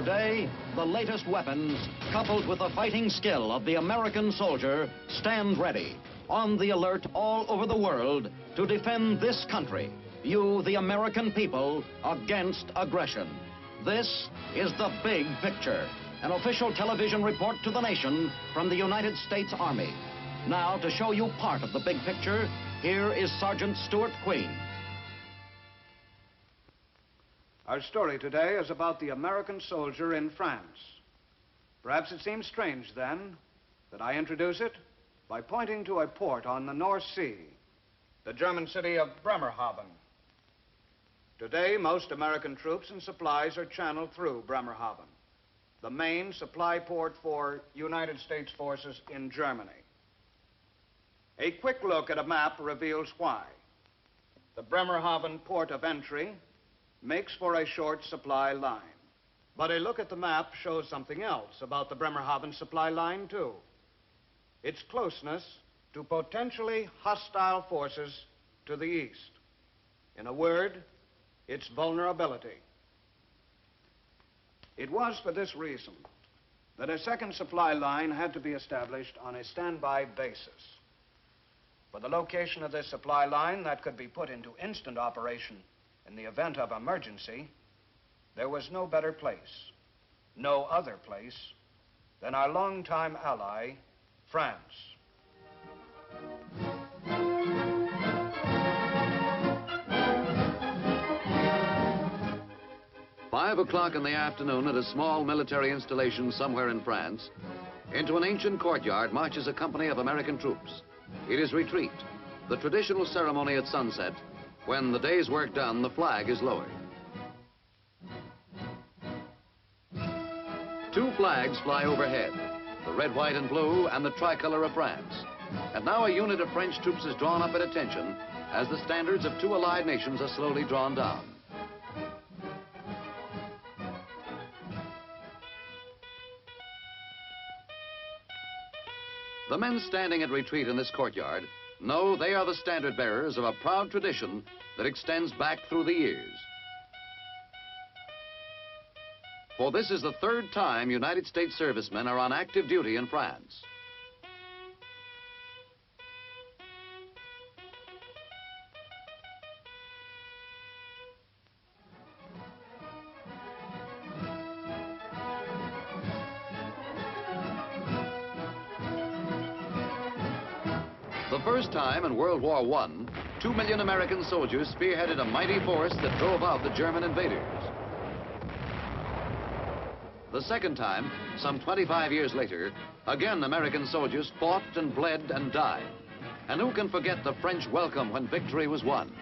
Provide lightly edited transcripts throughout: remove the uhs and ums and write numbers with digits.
Today, the latest weapons, coupled with the fighting skill of the American soldier, stand ready, on the alert all over the world to defend this country, you, the American people, against aggression. This is The Big Picture, an official television report to the nation from the United States Army. Now, to show you part of the big picture, here is Sergeant Stuart Queen. Our story today is about the American soldier in France. Perhaps it seems strange, then, that I introduce it by pointing to a port on the North Sea, the German city of Bremerhaven. Today, most American troops and supplies are channeled through Bremerhaven, the main supply port for United States forces in Germany. A quick look at a map reveals why. The Bremerhaven port of entry makes for a short supply line. But a look at the map shows something else about the Bremerhaven supply line, too. Its closeness to potentially hostile forces to the east. In a word, its vulnerability. It was for this reason that a second supply line had to be established on a standby basis. For the location of this supply line that could be put into instant operation in the event of emergency, there was no better place, no other place, than our longtime ally, France. "5 o'clock in the afternoon at a small military installation somewhere in France, into an ancient courtyard marches a company of American troops. It is retreat, the traditional ceremony at sunset. When the day's work done, the flag is lowered. 2 flags fly overhead, the red, white, and blue, and the tricolor of France. And now a unit of French troops is drawn up at attention as the standards of 2 allied nations are slowly drawn down. The men standing at retreat in this courtyard know they are the standard bearers of a proud tradition that extends back through the years. For this is the 3rd time United States servicemen are on active duty in France. The first time in World War I, 2 million American soldiers spearheaded a mighty force that drove out the German invaders. The second time, some 25 years later, again American soldiers fought and bled and died. And who can forget the French welcome when victory was won?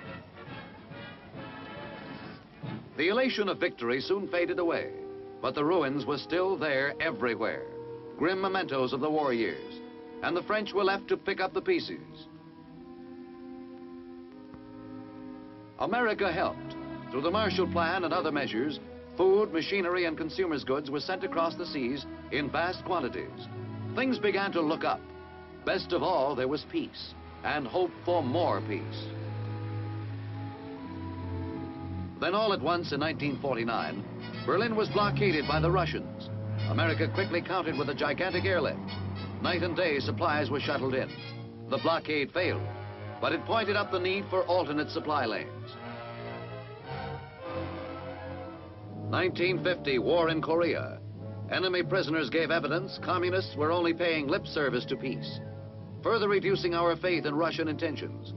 The elation of victory soon faded away, but the ruins were still there everywhere, grim mementos of the war years. And the French were left to pick up the pieces. America helped. Through the Marshall Plan and other measures, food, machinery, and consumers' goods were sent across the seas in vast quantities. Things began to look up. Best of all, there was peace, and hope for more peace. Then all at once in 1949, Berlin was blockaded by the Russians. America quickly countered with a gigantic airlift. Night and day, supplies were shuttled in. The blockade failed, but it pointed up the need for alternate supply lanes. 1950, war in Korea. Enemy prisoners gave evidence communists were only paying lip service to peace, further reducing our faith in Russian intentions.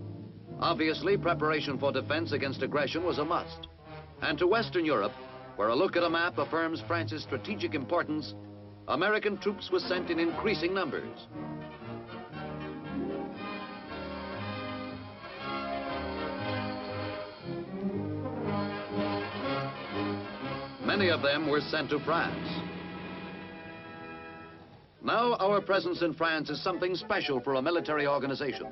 Obviously, preparation for defense against aggression was a must. And to Western Europe, where a look at a map affirms France's strategic importance, American troops were sent in increasing numbers. Many of them were sent to France. Now our presence in France is something special for a military organization,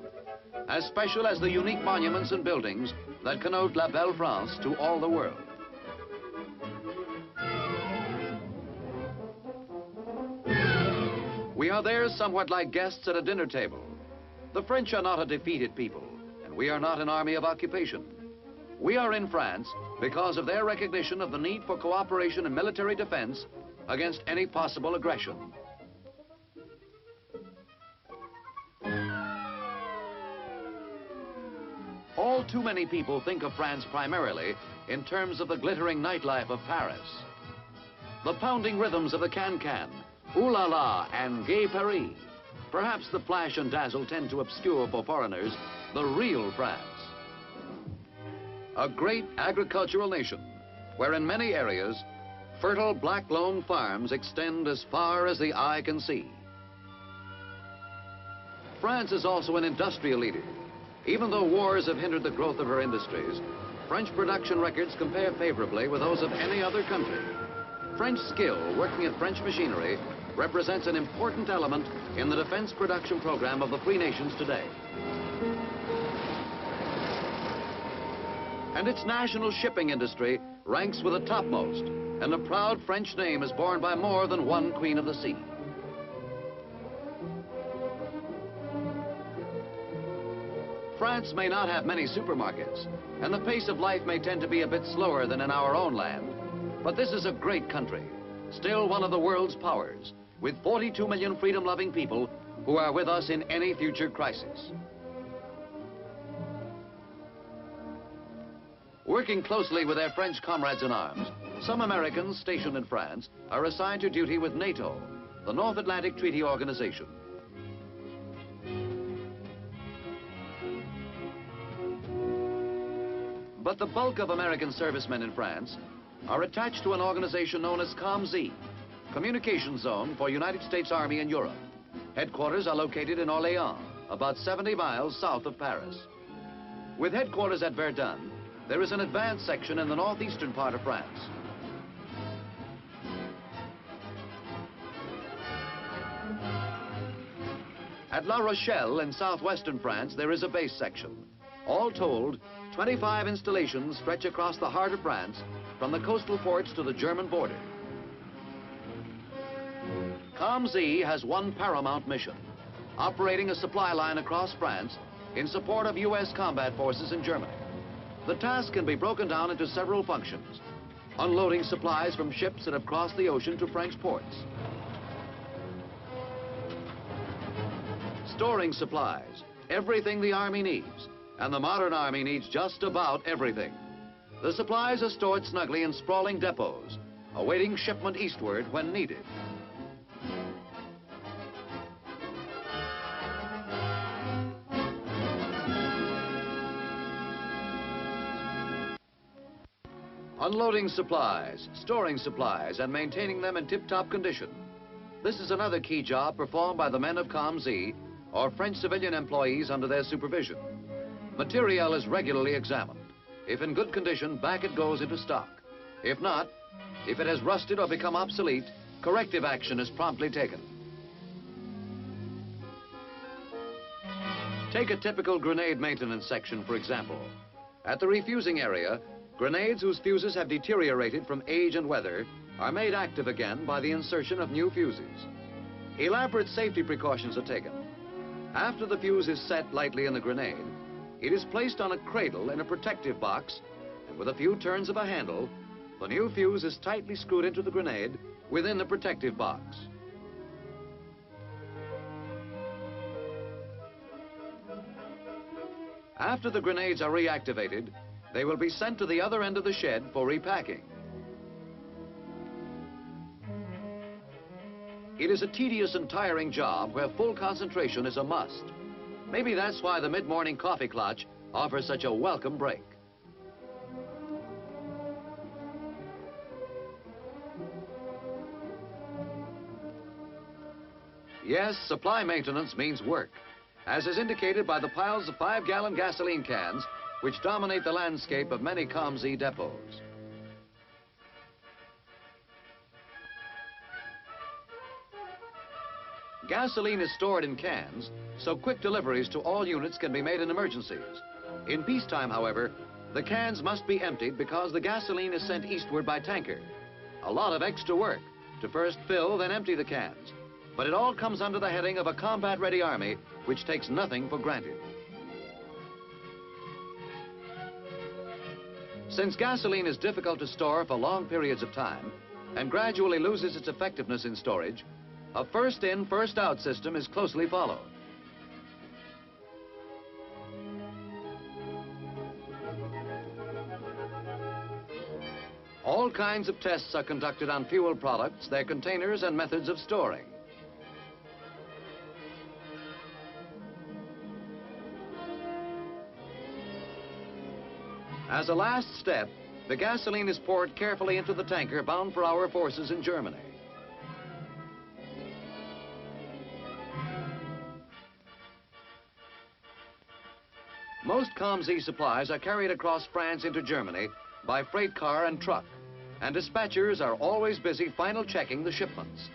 as special as the unique monuments and buildings that connote La Belle France to all the world. We are there somewhat like guests at a dinner table. The French are not a defeated people, and we are not an army of occupation. We are in France because of their recognition of the need for cooperation in military defense against any possible aggression. All too many people think of France primarily in terms of the glittering nightlife of Paris. The pounding rhythms of the can-can, ooh la la, and gay Paris. Perhaps the flash and dazzle tend to obscure for foreigners the real France. A great agricultural nation, where in many areas, fertile black loam farms extend as far as the eye can see. France is also an industrial leader. Even though wars have hindered the growth of her industries, French production records compare favorably with those of any other country. French skill working at French machinery represents an important element in the defense production program of the free nations today. And its national shipping industry ranks with the topmost, and a proud French name is borne by more than one Queen of the Sea. France may not have many supermarkets, and the pace of life may tend to be a bit slower than in our own land. But this is a great country, still one of the world's powers, with 42 million freedom-loving people who are with us in any future crisis. Working closely with their French comrades in arms, some Americans stationed in France are assigned to duty with NATO, the North Atlantic Treaty Organization. But the bulk of American servicemen in France are attached to an organization known as COMZ, Communication Zone for United States Army in Europe. Headquarters are located in Orléans, about 70 miles south of Paris. With headquarters at Verdun, there is an advanced section in the northeastern part of France. At La Rochelle in southwestern France, there is a base section. All told, 25 installations stretch across the heart of France, from the coastal ports to the German border. COMZ has one paramount mission, operating a supply line across France in support of U.S. combat forces in Germany. The task can be broken down into several functions: unloading supplies from ships that have crossed the ocean to French ports, storing supplies, everything the Army needs, and the modern Army needs just about everything. The supplies are stored snugly in sprawling depots, awaiting shipment eastward when needed. Unloading supplies, storing supplies, and maintaining them in tip-top condition. This is another key job performed by the men of COMZ, or French civilian employees under their supervision. Material is regularly examined. If in good condition, back it goes into stock. If not, if it has rusted or become obsolete, corrective action is promptly taken. Take a typical grenade maintenance section, for example. At the refusing area, grenades whose fuses have deteriorated from age and weather are made active again by the insertion of new fuses. Elaborate safety precautions are taken. After the fuse is set lightly in the grenade, it is placed on a cradle in a protective box, and with a few turns of a handle, the new fuse is tightly screwed into the grenade within the protective box. After the grenades are reactivated, they will be sent to the other end of the shed for repacking. It is a tedious and tiring job where full concentration is a must. Maybe that's why the mid-morning coffee clutch offers such a welcome break. Yes, supply maintenance means work, as is indicated by the piles of 5-gallon gasoline cans which dominate the landscape of many COMZ depots. Gasoline is stored in cans, so quick deliveries to all units can be made in emergencies. In peacetime, however, the cans must be emptied because the gasoline is sent eastward by tanker. A lot of extra work to first fill, then empty the cans. But it all comes under the heading of a combat-ready army, which takes nothing for granted. Since gasoline is difficult to store for long periods of time, and gradually loses its effectiveness in storage, a first-in, first-out system is closely followed. All kinds of tests are conducted on fuel products, their containers, and methods of storing. As a last step, the gasoline is poured carefully into the tanker bound for our forces in Germany. Most COMZ supplies are carried across France into Germany by freight car and truck, and dispatchers are always busy final checking the shipments.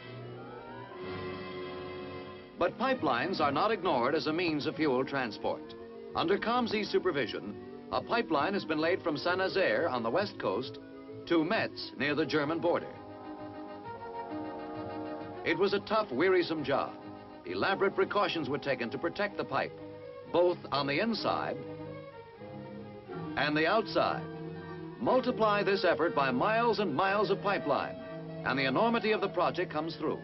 But pipelines are not ignored as a means of fuel transport. Under COMZ supervision, a pipeline has been laid from Saint-Nazaire on the west coast to Metz near the German border. It was a tough, wearisome job. Elaborate precautions were taken to protect the pipe, both on the inside and the outside. Multiply this effort by miles and miles of pipeline, and the enormity of the project comes through.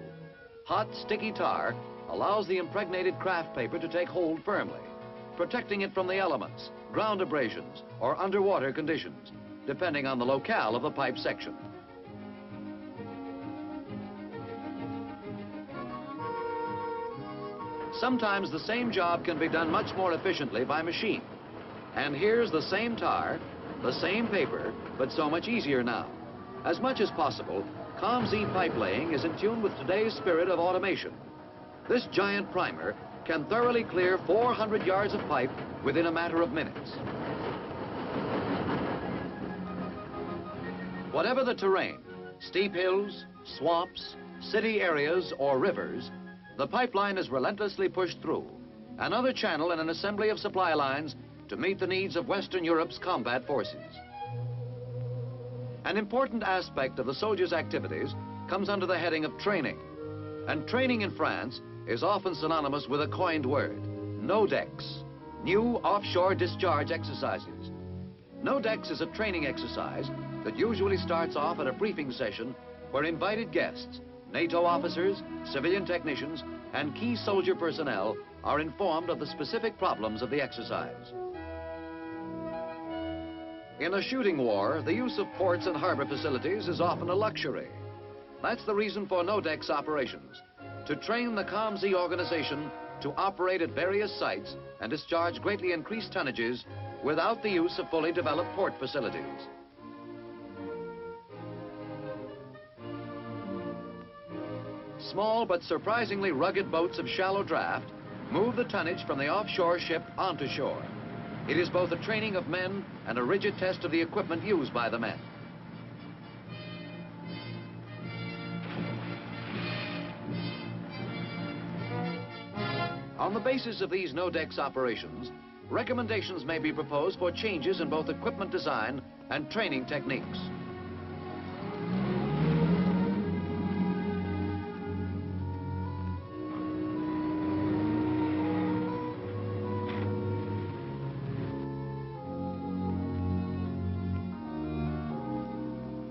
Hot, sticky tar allows the impregnated craft paper to take hold firmly, protecting it from the elements, ground abrasions, or underwater conditions, depending on the locale of the pipe section. Sometimes the same job can be done much more efficiently by machine. And here's the same tar, the same paper, but so much easier now. As much as possible, COMZ pipe laying is in tune with today's spirit of automation. This giant primer can thoroughly clear 400 yards of pipe within a matter of minutes. Whatever the terrain, steep hills, swamps, city areas, or rivers, the pipeline is relentlessly pushed through, another channel in an assembly of supply lines to meet the needs of Western Europe's combat forces. An important aspect of the soldiers' activities comes under the heading of training. And training in France is often synonymous with a coined word, NODEX, New Offshore Discharge Exercises. NODEX is a training exercise that usually starts off at a briefing session where invited guests, NATO officers, civilian technicians, and key soldier personnel are informed of the specific problems of the exercise. In a shooting war, the use of ports and harbor facilities is often a luxury. That's the reason for NODEX operations, to train the COMZ organization to operate at various sites and discharge greatly increased tonnages without the use of fully developed port facilities. Small but surprisingly rugged boats of shallow draft move the tonnage from the offshore ship onto shore. It is both a training of men and a rigid test of the equipment used by the men. On the basis of these NODEX operations, recommendations may be proposed for changes in both equipment design and training techniques.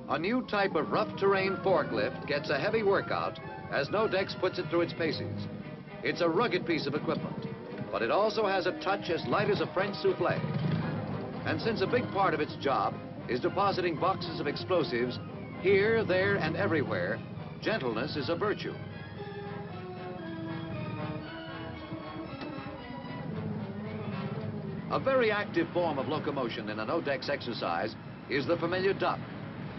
A new type of rough terrain forklift gets a heavy workout as NODEX puts it through its paces. It's a rugged piece of equipment, but it also has a touch as light as a French souffle. And since a big part of its job is depositing boxes of explosives here, there, and everywhere, gentleness is a virtue. A very active form of locomotion in a NODEX exercise is the familiar duck.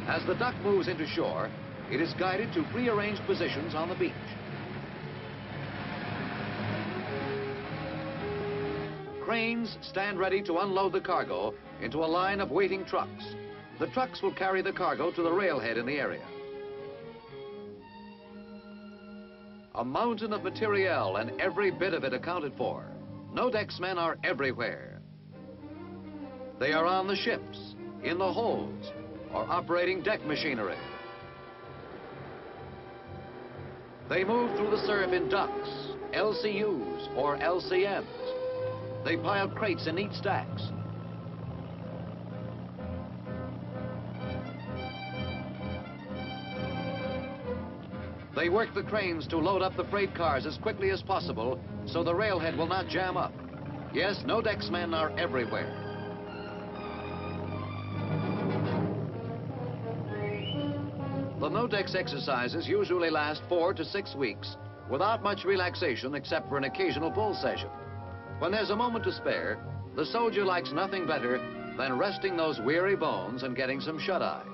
As the duck moves into shore, it is guided to prearranged positions on the beach. Cranes stand ready to unload the cargo into a line of waiting trucks. The trucks will carry the cargo to the railhead in the area. A mountain of materiel and every bit of it accounted for. NODEX men are everywhere. They are on the ships, in the holds, or operating deck machinery. They move through the surf in ducks, LCUs, or LCMs. They pile crates in neat stacks. They work the cranes to load up the freight cars as quickly as possible so the railhead will not jam up. Yes, no-decks men are everywhere. The no-decks exercises usually last 4 to 6 weeks without much relaxation except for an occasional pull session. When there's a moment to spare, the soldier likes nothing better than resting those weary bones and getting some shut-eye.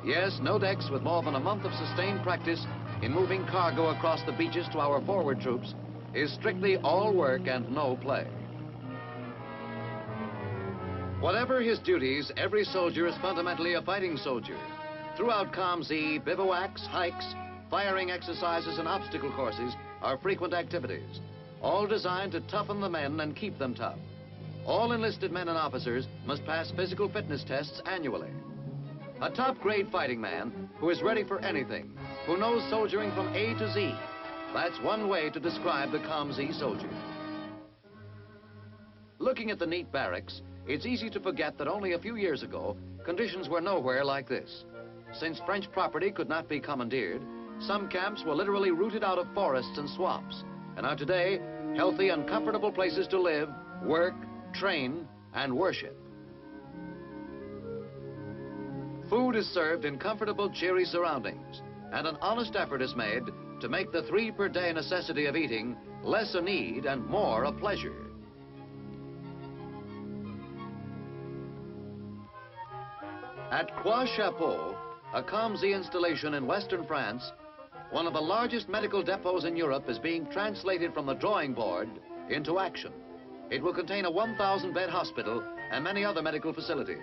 Yes, no-decks with more than a month of sustained practice in moving cargo across the beaches to our forward troops is strictly all work and no play. Whatever his duties, every soldier is fundamentally a fighting soldier. Throughout COMZ, bivouacs, hikes, firing exercises, and obstacle courses are frequent activities, all designed to toughen the men and keep them tough. All enlisted men and officers must pass physical fitness tests annually. A top-grade fighting man who is ready for anything, who knows soldiering from A to Z. That's one way to describe the COMZ soldier. Looking at the neat barracks, it's easy to forget that only a few years ago, conditions were nowhere like this. Since French property could not be commandeered, some camps were literally rooted out of forests and swamps, and are today healthy and comfortable places to live, work, train, and worship. Food is served in comfortable, cheery surroundings, and an honest effort is made to make the 3 per day necessity of eating less a need and more a pleasure. At Cote, a COMZ installation in western France, one of the largest medical depots in Europe is being translated from the drawing board into action. It will contain a 1,000-bed hospital and many other medical facilities.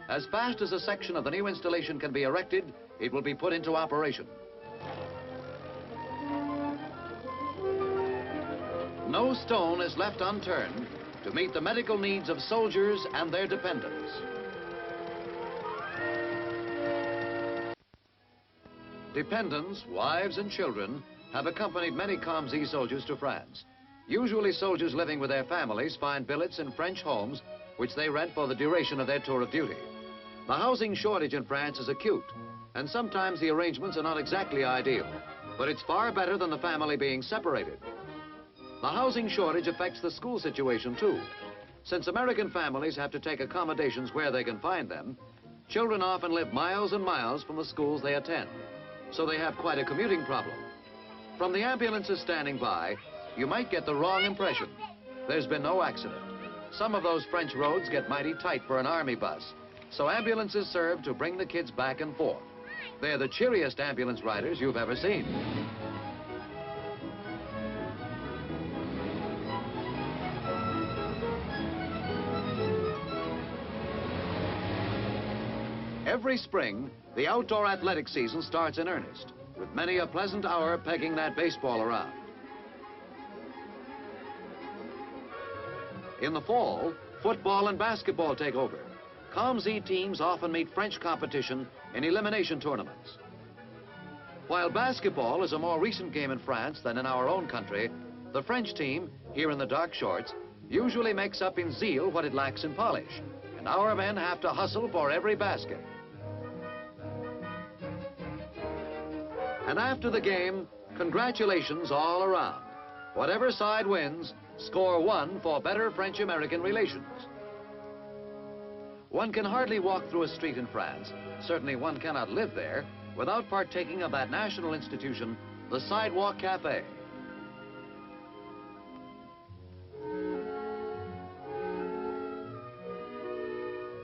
As fast as a section of the new installation can be erected, it will be put into operation. No stone is left unturned to meet the medical needs of soldiers and their dependents. Dependents, wives and children, have accompanied many COMZ soldiers to France. Usually soldiers living with their families find billets in French homes which they rent for the duration of their tour of duty. The housing shortage in France is acute, and sometimes the arrangements are not exactly ideal, but it's far better than the family being separated. The housing shortage affects the school situation too. Since American families have to take accommodations where they can find them, children often live miles and miles from the schools they attend, so they have quite a commuting problem. From the ambulances standing by, you might get the wrong impression. There's been no accident. Some of those French roads get mighty tight for an army bus, so ambulances serve to bring the kids back and forth. They're the cheeriest ambulance riders you've ever seen. Every spring, the outdoor athletic season starts in earnest, with many a pleasant hour pegging that baseball around. In the fall, football and basketball take over. COMZ teams often meet French competition in elimination tournaments. While basketball is a more recent game in France than in our own country, the French team, here in the dark shorts, usually makes up in zeal what it lacks in polish, and our men have to hustle for every basket. And after the game, congratulations all around. Whatever side wins, score 1 for better French-American relations. One can hardly walk through a street in France, certainly one cannot live there, without partaking of that national institution, the Sidewalk Cafe.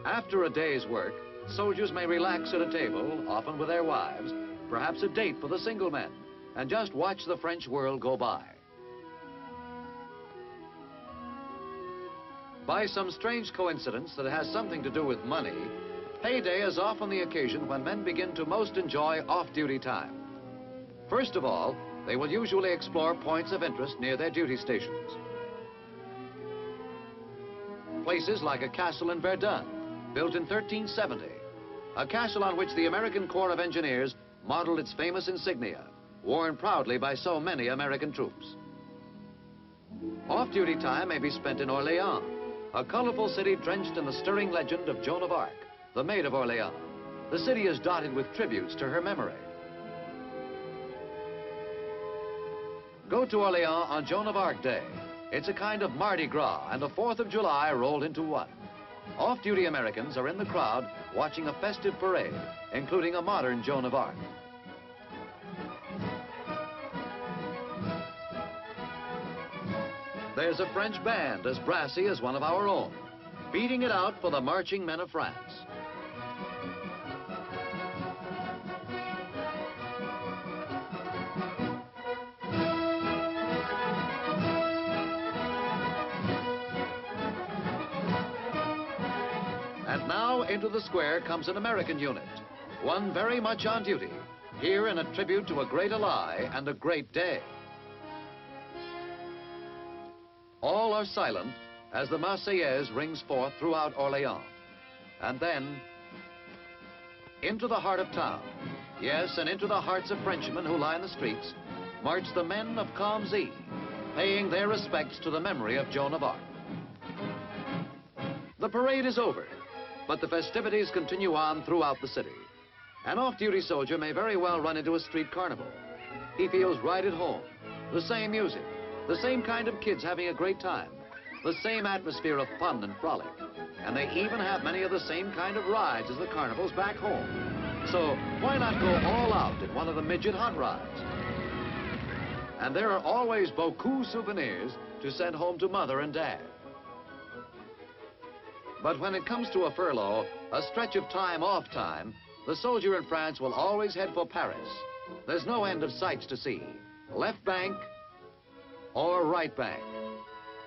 After a day's work, soldiers may relax at a table, often with their wives, perhaps a date for the single men, and just watch the French world go by. By some strange coincidence that has something to do with money, payday is often the occasion when men begin to most enjoy off-duty time. First of all, they will usually explore points of interest near their duty stations. Places like a castle in Verdun, built in 1370, a castle on which the American Corps of Engineers modeled its famous insignia, worn proudly by so many American troops. Off-duty time may be spent in Orléans, a colorful city drenched in the stirring legend of Joan of Arc, the Maid of Orléans. The city is dotted with tributes to her memory. Go to Orleans on Joan of Arc Day. It's a kind of Mardi Gras and the 4th of July rolled into one. Off-duty Americans are in the crowd watching a festive parade, including a modern Joan of Arc. There's a French band as brassy as one of our own, beating it out for the marching men of France. And now into the square comes an American unit, one very much on duty, here in a tribute to a great ally and a great day. All are silent as the Marseillaise rings forth throughout Orleans. And then, into the heart of town, yes, and into the hearts of Frenchmen who line the streets, march the men of Comzy, paying their respects to the memory of Joan of Arc. The parade is over, but the festivities continue on throughout the city. An off-duty soldier may very well run into a street carnival. He feels right at home. The same music, the same kind of kids having a great time, the same atmosphere of fun and frolic. And they even have many of the same kind of rides as the carnivals back home. So why not go all out in one of the midget hot rides? And there are always beaucoup souvenirs to send home to mother and dad. But when it comes to a furlough, a stretch of time off time, the soldier in France will always head for Paris. There's no end of sights to see. Left bank or right bank.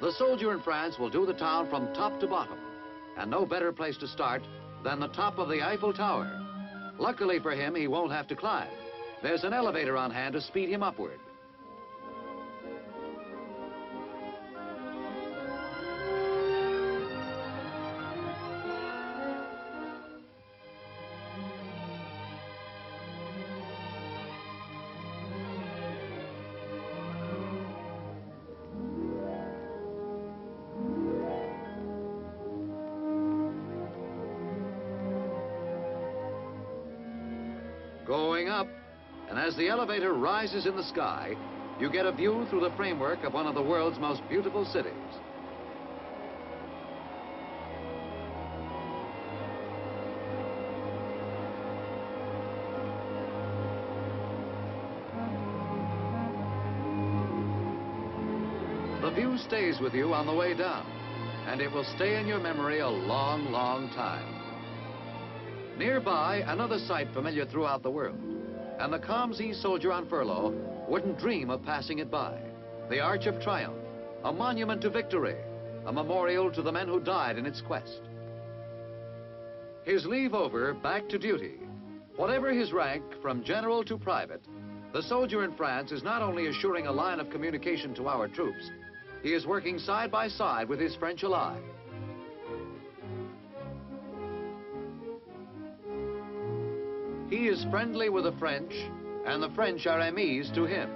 The soldier in France will do the town from top to bottom. And no better place to start than the top of the Eiffel Tower. Luckily for him, he won't have to climb. There's an elevator on hand to speed him upward. Going up, and as the elevator rises in the sky, you get a view through the framework of one of the world's most beautiful cities. The view stays with you on the way down, and it will stay in your memory a long, long time. Nearby, another sight familiar throughout the world, and the Comzy soldier on furlough wouldn't dream of passing it by. The Arch of Triumph, a monument to victory, a memorial to the men who died in its quest. His leave over, back to duty. Whatever his rank, from general to private, the soldier in France is not only assuring a line of communication to our troops, he is working side by side with his French ally. He is friendly with the French, and the French are enemies to him.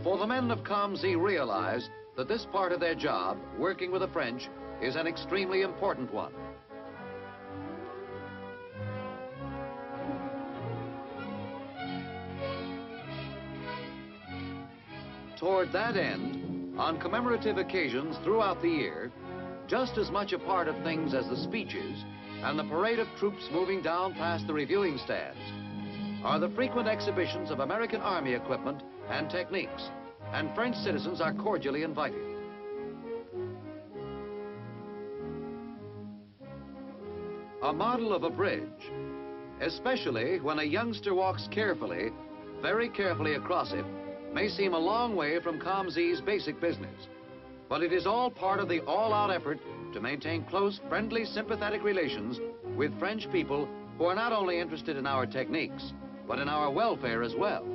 For the men of Comzy realize that this part of their job, working with the French, is an extremely important one. Toward that end, on commemorative occasions throughout the year, just as much a part of things as the speeches and the parade of troops moving down past the reviewing stands are the frequent exhibitions of American Army equipment and techniques, and French citizens are cordially invited. A model of a bridge, especially when a youngster walks carefully, very carefully across it, may seem a long way from Comzy's basic business. But it is all part of the all-out effort to maintain close, friendly, sympathetic relations with French people who are not only interested in our techniques, but in our welfare as well.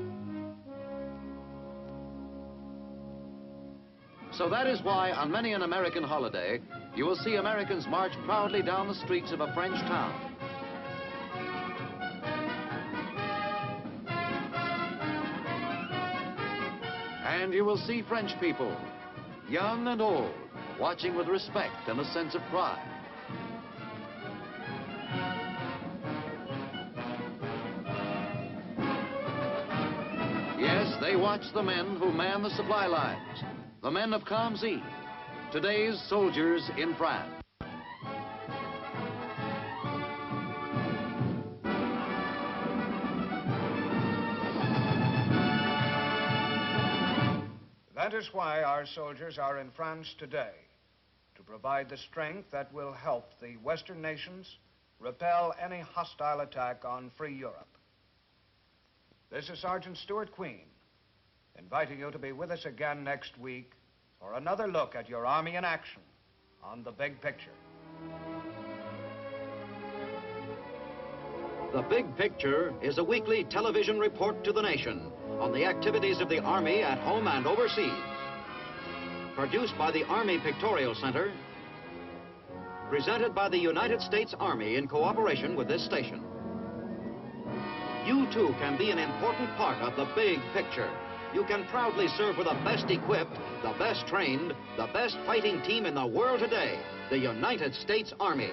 So that is why on many an American holiday, you will see Americans march proudly down the streets of a French town. And you will see French people, young and old, watching with respect and a sense of pride. They watch the men who man the supply lines, the men of COMZ, today's soldiers in France. That is why our soldiers are in France today, to provide the strength that will help the Western nations repel any hostile attack on free Europe. This is Sergeant Stuart Queen, inviting you to be with us again next week for another look at your Army in action on The Big Picture. The Big Picture is a weekly television report to the nation on the activities of the Army at home and overseas. Produced by the Army Pictorial Center, presented by the United States Army in cooperation with this station. You too can be an important part of the big picture. You can proudly serve with the best equipped, the best trained, the best fighting team in the world today, the United States Army.